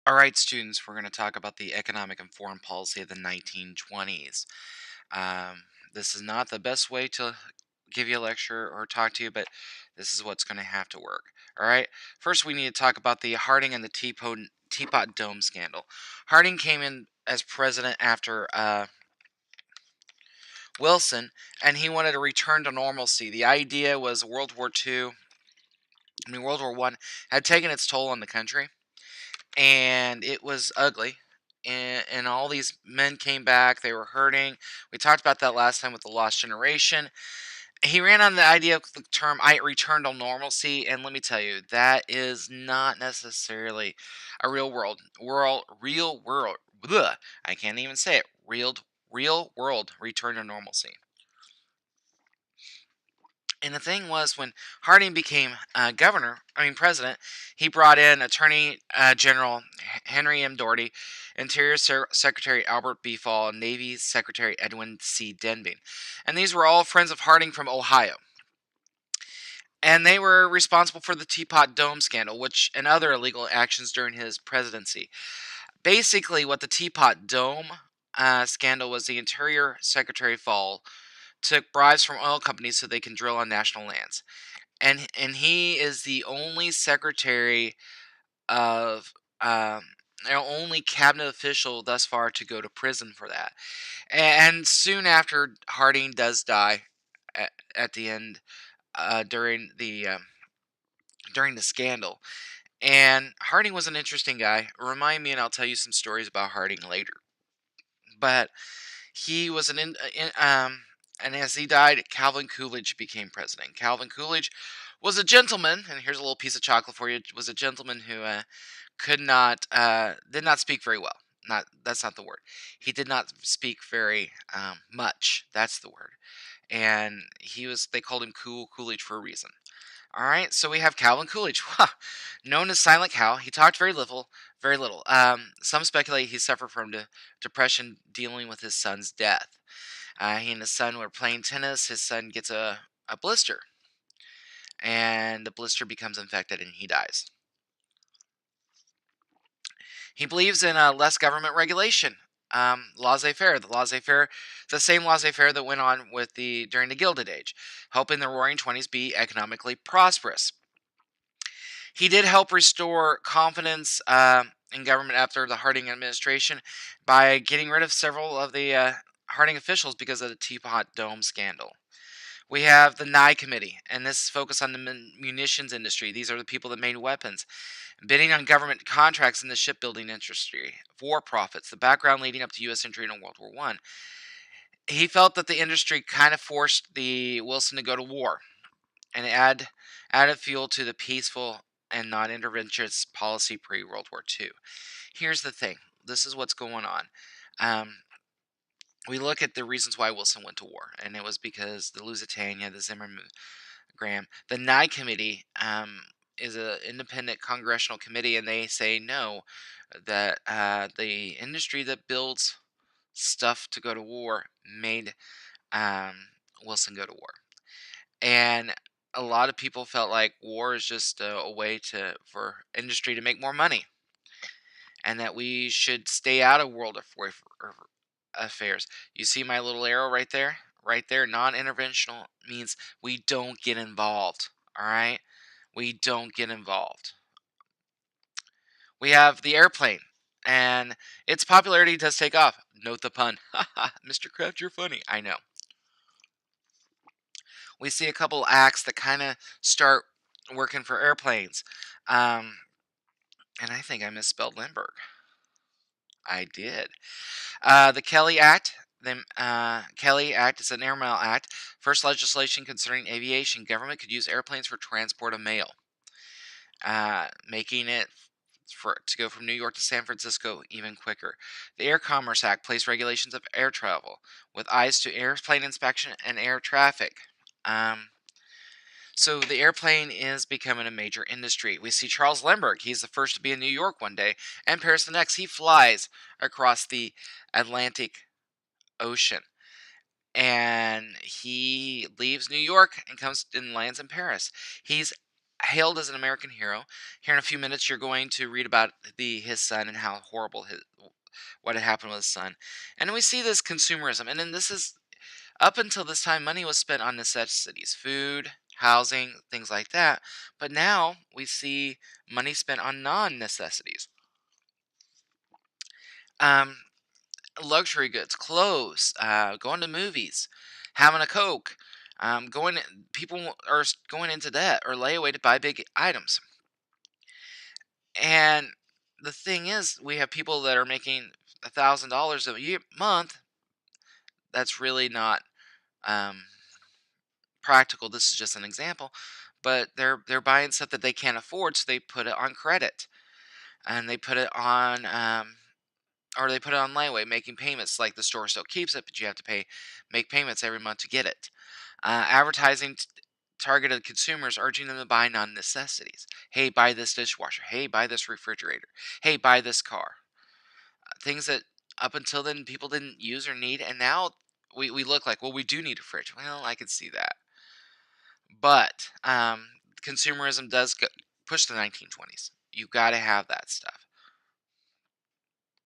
All right, students, we're going to talk about the economic and foreign policy of the 1920s. Um, this is not the best way to give you a lecture or talk to you, but this is what's going to have to work. All right. First, we need to talk about the Harding and the Teapot Dome scandal. Harding came in as president after Wilson, and he wanted a return to normalcy. The idea was World War One had taken its toll on the country and it was ugly. And all these men came back. They were hurting. We talked about that last time with the Lost Generation. He ran on the idea of the term "I return to normalcy," and let me tell you, that is not necessarily a real world. Bleh, I can't even say it. Real world return to normalcy. And the thing was, when Harding became president, he brought in Attorney General Henry M. Doherty, Interior Secretary Albert B. Fall, and Navy Secretary Edwin C. Denby. And these were all friends of Harding from Ohio. And they were responsible for the Teapot Dome scandal, which and other illegal actions during his presidency. Basically, what the Teapot Dome scandal was, the Interior Secretary Fall took bribes from oil companies so they can drill on national lands. And he is the only secretary of only cabinet official thus far to go to prison for that. And soon after, Harding does die at the end during the scandal. And Harding was an interesting guy. Remind me, and I'll tell you some stories about Harding later. But he was and as he died, Calvin Coolidge became president. Calvin Coolidge was a gentleman, and here's a little piece of chocolate for you. Was a gentleman who did not speak very well. Not That's not the word. He did not speak very much. That's the word. And they called him Coolidge for a reason. All right, so we have Calvin Coolidge, known as Silent Cal. He talked very little, very little. Some speculate he suffered from depression dealing with his son's death. He and his son were playing tennis. His son gets a blister, and the blister becomes infected, and he dies. He believes in less government regulation. Laissez-faire. The laissez-faire, the same laissez-faire that went on during the Gilded Age, helping the Roaring Twenties be economically prosperous. He did help restore confidence in government after the Harding administration by getting rid of several of the Harding officials because of the Teapot Dome scandal. We have the Nye Committee, and this is focused on the munitions industry. These are the people that made weapons. Bidding on government contracts in the shipbuilding industry, war profits, the background leading up to U.S. entry into World War One. He felt that the industry kind of forced the Wilson to go to war and added fuel to the peaceful and non-interventionist policy pre-World War II. Here's the thing. This is what's going on. Um, we look at the reasons why Wilson went to war, and it was because the Lusitania, the Zimmerman Graham, the Nye Committee is an independent congressional committee, and they say no, that the industry that builds stuff to go to war made Wilson go to war, and a lot of people felt like war is just a way for industry to make more money, and that we should stay out of affairs. You see my little arrow right there? Right there, non-interventional means we don't get involved. All right? We don't get involved. We have the airplane, and its popularity does take off. Note the pun. Mr. Kraft, you're funny. I know. We see a couple acts that kind of start working for airplanes. Um, and I think I misspelled Lindbergh. I did. The Kelly Act. The Kelly Act is an airmail act. First legislation concerning aviation. Government could use airplanes for transport of mail, making it to go from New York to San Francisco even quicker. The Air Commerce Act placed regulations of air travel with eyes to airplane inspection and air traffic. Um, so the airplane is becoming a major industry. We see Charles Lindbergh. He's the first to be in New York one day, and Paris the next. He flies across the Atlantic Ocean, and he leaves New York and comes and lands in Paris. He's hailed as an American hero. Here in a few minutes, you're going to read about his son and how horrible what had happened with his son. And we see this consumerism, and then this is up until this time, money was spent on necessities, food, housing, things like that. But now we see money spent on non-necessities. Um, Luxury goods, clothes, going to movies, having a Coke, people are going into debt or layaway to buy big items. And the thing is, we have people that are making $1,000 a month. That's really not um, practical. This is just an example, but they're buying stuff that they can't afford, so they put it on credit and they put it on or they put it on layaway, making payments. Like the store still keeps it, but you have to make payments every month to get it. Advertising targeted consumers, urging them to buy non-necessities. Hey, buy this dishwasher. Hey, buy this refrigerator. Hey, buy this car. Things that up until then people didn't use or need, and now we look like, well, we do need a fridge. Well, I could see that. But consumerism does push the 1920s. You got to have that stuff.